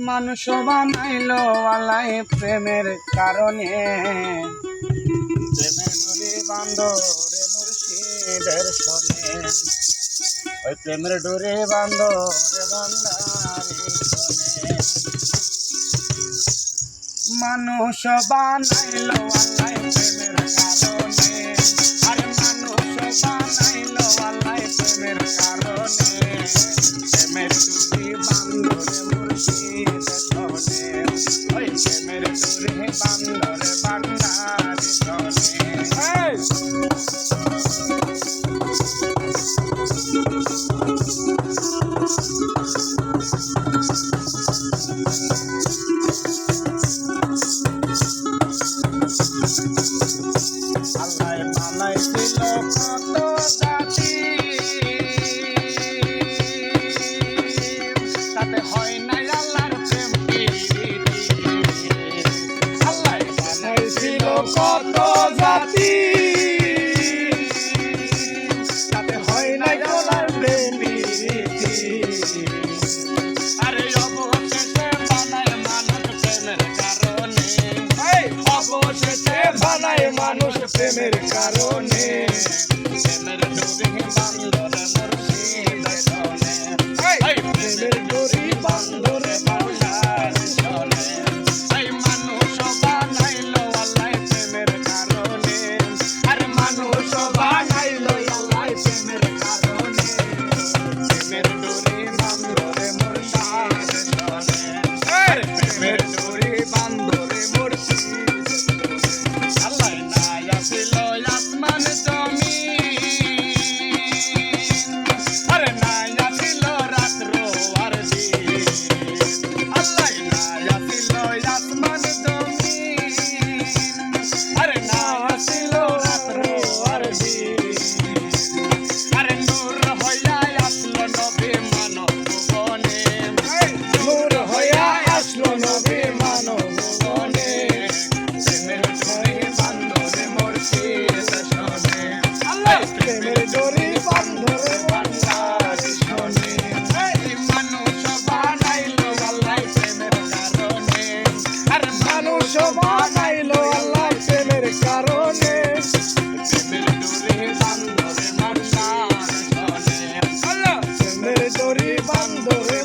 মানুষ বানাইলো আল্লাহ প্রেমের কারণে, প্রেমের ডোরে বাঁধো রে মুর্শিদের শোনে, ওই প্রেমের ডোরে বাঁধো রে ভান্ডারি শোনে। মানুষ বানাইলো আল্লাহ প্রেমের কারণে, আরে মানুষ বানাইলো আল্লাহ প্রেমের কারণে, প্রেমের ডোরে বাঁধো রে মুর্শিদ শোনে, ওই প্রেমের ডোরে বাঁধো রে ভান্ডারি শোনে। আল্লাহ বানাইছিল কত জাতি, তাতে হয় নাই আল্লাহর প্রেম প্রীতি। আল্লাহ বানাইছিল কত জাতি, তাতে হয় নাই আল্লাহর প্রেম প্রীতি। আরে অবশেষে বানায় মানুষ প্রেমের কারণে, অবশেষে বানায় মানুষ প্রেমের কারণে, প্রেমের ডোরে বাঁধো রে মুর্শিদ শোনে, প্রেমের ডোরে বাঁধো রে ভান্ডারি শোনে। এই মানুষ বানাইলো আল্লাহ প্রেমের কারণে, আর মানুষ বানাইলো আল্লাহ প্রেমের কারণে, প্রেমের ডোরে বাঁধো রে মুর্শিদ শোনে, প্রেমের ডোরে বাঁধো রে মুর্শিদ। আল্লাহ নাই আসিল আসমান জমিন, আরে নাই আসিল রাত্র আর দিন। আল্লাহ নাই আসিল আসমান জমিন, আরে নাই আসিল রাত্র আর দিন। আরে নূর হইয়া আসলো নবী মানব ভুবনে, নূর হইয়া আসলো নবী মানব ভুবনে, প্রেমের ডোরে বাঁধো রে মুর্শিদ শোনে, আল্লাহ প্রেমের ডোরে বাঁধো রে ভান্ডারি শোনে। এই মানুষ বানাইলো আল্লাহ প্রেমের কারণে, আর মানুষ বানাইলো আল্লাহ প্রেমের কারণে, প্রেমের ডোরে বাঁধো রে ভান্ডারি শোনে, আল্লাহ প্রেমের ডোরে বাঁধো রে